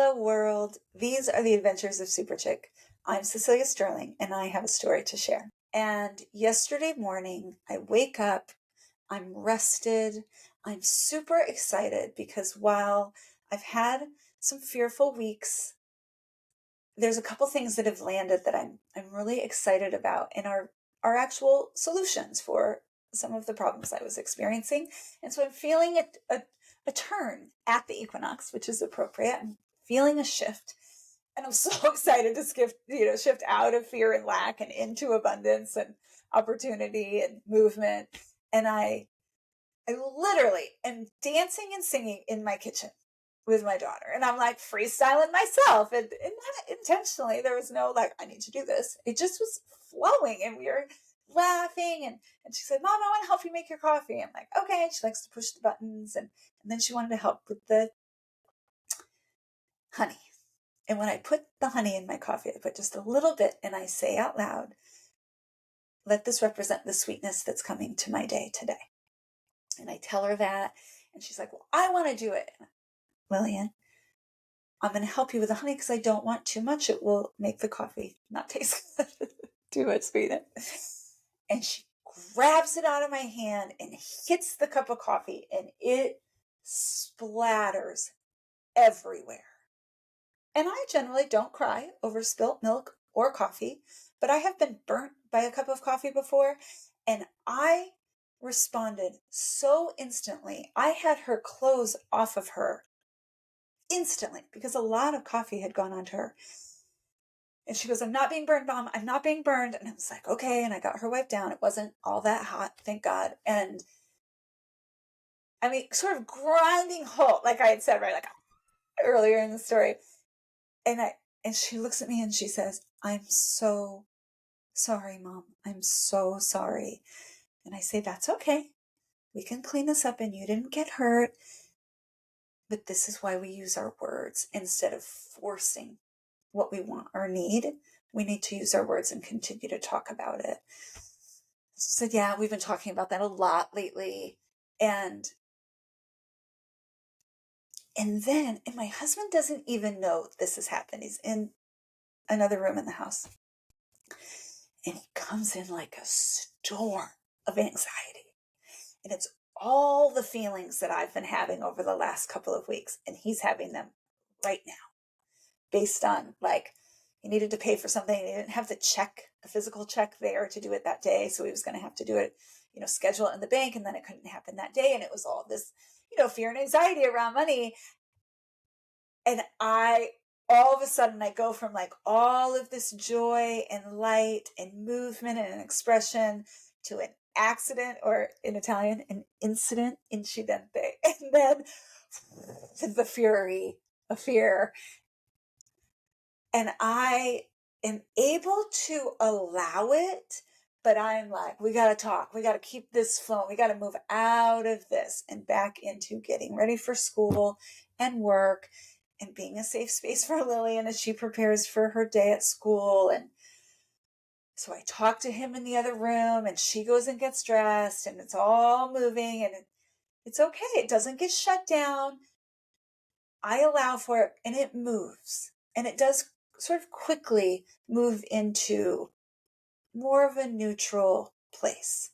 Hello world. These are the adventures of Super Chick. I'm Cecilia Sterling and I have a story to share. And yesterday morning, I wake up, I'm rested, I'm super excited because while I've had some fearful weeks, there's a couple things that have landed that I'm really excited about and are actual solutions for some of the problems I was experiencing. And so I'm feeling a turn at the equinox, which is appropriate. I'm feeling a shift. And I'm so excited to shift out of fear and lack and into abundance and opportunity and movement. And I literally am dancing and singing in my kitchen with my daughter. And I'm like freestyling myself and not intentionally. There was no like, I need to do this. It just was flowing and we were laughing. And she said, Mom, I want to help you make your coffee. I'm like, okay. And she likes to push the buttons. And then she wanted to help with the honey. And when I put the honey in my coffee, I put just a little bit and I say out loud, let this represent the sweetness that's coming to my day today. And I tell her that. And she's like, well, I want to do it. Lillian, I'm going to help you with the honey because I don't want too much. It will make the coffee not taste good. Too much sweetness. And she grabs it out of my hand and hits the cup of coffee and it splatters everywhere. And I generally don't cry over spilt milk or coffee, but I have been burnt by a cup of coffee before and I responded so instantly. I had her clothes off of her instantly because a lot of coffee had gone onto her. And she goes, I'm not being burned, Mom. I'm not being burned. And I was like, okay. And I got her wiped down. It wasn't all that hot, thank God. And I mean, sort of grinding halt, like I had said, right, like earlier in the story. And she looks at me and she says, I'm so sorry, Mom. I'm so sorry. And I say, that's okay. We can clean this up and you didn't get hurt. But this is why we use our words instead of forcing what we want or need. We need to use our words and continue to talk about it. So yeah, we've been talking about that a lot lately. And then my husband doesn't even know this has happened. He's in another room in the house. And he comes in like a storm of anxiety. And it's all the feelings that I've been having over the last couple of weeks. And he's having them right now based on like, he needed to pay for something. He didn't have the physical check there to do it that day. So he was going to have to do it, schedule it in the bank. And then it couldn't happen that day. And it was all this, fear and anxiety around money. And all of a sudden I go from like all of this joy and light and movement and expression to an accident, or in Italian, an incident, incidente. And then the fury of fear. And I am able to allow it, but I'm like, we got to talk. We got to keep this flowing. We got to move out of this and back into getting ready for school and work and being a safe space for Lillian as she prepares for her day at school. And so I talk to him in the other room and she goes and gets dressed and it's all moving and it's okay. It doesn't get shut down. I allow for it and it moves, and it does sort of quickly move into more of a neutral place.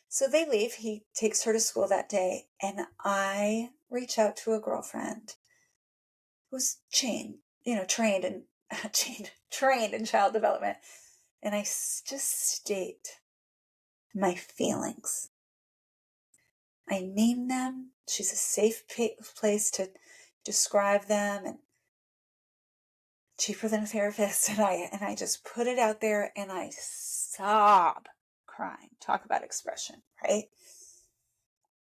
So they leave. He takes her to school that day, and I reach out to a girlfriend who's trained in child development, and I just state my feelings. I name them. She's a safe place to describe them, and cheaper than a therapist. And I just put it out there and I sob crying. Talk about expression, right?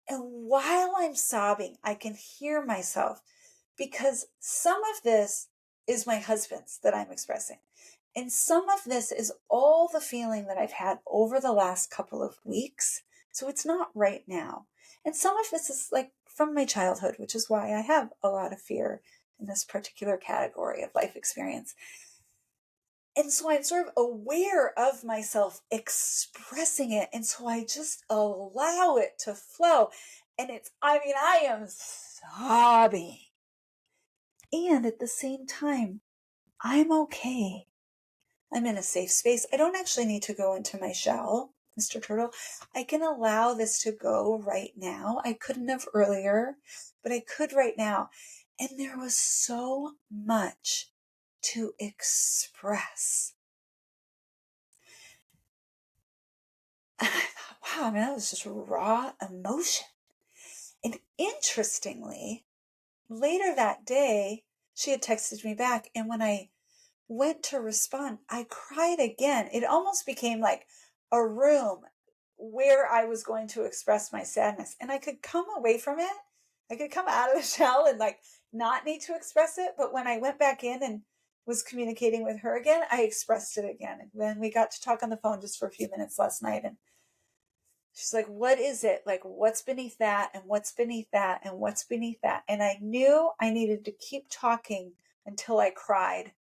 And while I'm sobbing, I can hear myself because some of this is my husband's that I'm expressing. And some of this is all the feeling that I've had over the last couple of weeks. So it's not right now. And some of this is like from my childhood, which is why I have a lot of fear in this particular category of life experience. And so I'm sort of aware of myself expressing it. And so I just allow it to flow. And I am sobbing. And at the same time, I'm okay. I'm in a safe space. I don't actually need to go into my shell, Mr. Turtle. I can allow this to go right now. I couldn't have earlier, but I could right now. And there was so much to express. And I thought, wow, I mean, that was just raw emotion. And interestingly, later that day, she had texted me back. And when I went to respond, I cried again. It almost became like a room where I was going to express my sadness. And I could come away from it. I could come out of the shell and like not need to express it. But when I went back in and was communicating with her again, I expressed it again. And then we got to talk on the phone just for a few minutes last night. And she's like, what is it? Like, what's beneath that? And what's beneath that? And what's beneath that? And I knew I needed to keep talking until I cried.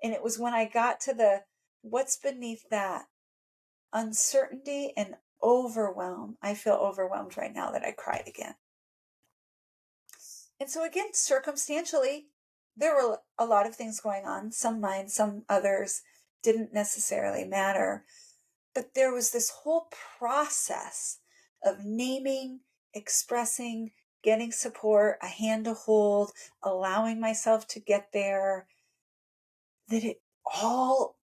And it was when I got to the what's beneath that uncertainty and overwhelm. I feel overwhelmed right now that I cried again. And so, again, circumstantially, there were a lot of things going on. Some mine, some others didn't necessarily matter. But there was this whole process of naming, expressing, getting support, a hand to hold, allowing myself to get there, that it all,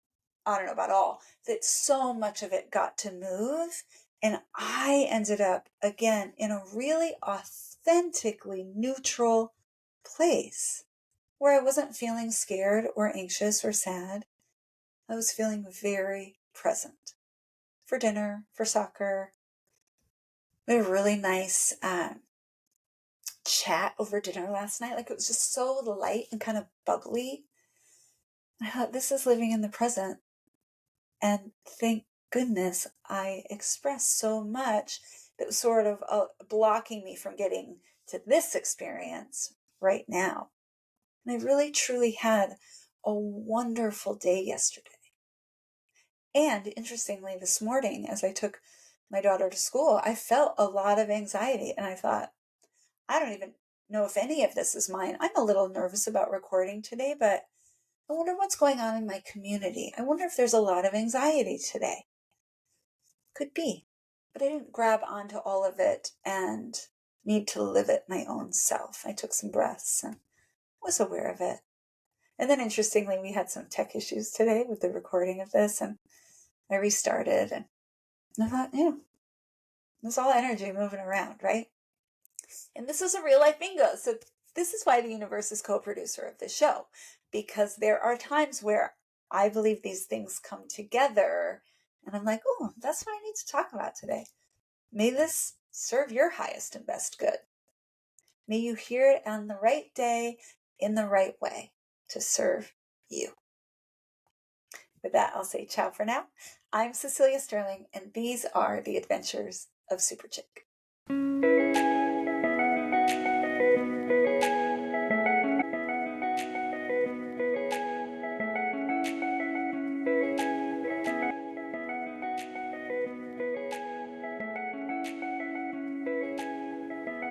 I don't know about all, that so much of it got to move. And I ended up, again, in a really authentically neutral place where I wasn't feeling scared or anxious or sad. I was feeling very present for dinner, for soccer. We had a really nice chat over dinner last night. Like it was just so light and kind of bubbly. I thought, this is living in the present. And thank goodness I expressed so much that was sort of blocking me from getting to this experience right now. And I really truly had a wonderful day yesterday. And interestingly, this morning, as I took my daughter to school, I felt a lot of anxiety. And I thought, I don't even know if any of this is mine. I'm a little nervous about recording today, but I wonder what's going on in my community. I wonder if there's a lot of anxiety today. Could be. But I didn't grab onto all of it and need to live it my own self. I took some breaths and was aware of it. And then interestingly, we had some tech issues today with the recording of this, and I restarted and I thought, there's all energy moving around, right? And this is a real life bingo. So this is why the universe is co-producer of the show, because there are times where I believe these things come together and I'm like, oh, that's what I need to talk about today. May this serve your highest and best good. May you hear it on the right day in the right way to serve you. With that, I'll say ciao for now. I'm Cecilia Sterling, and these are the adventures of Super Chick.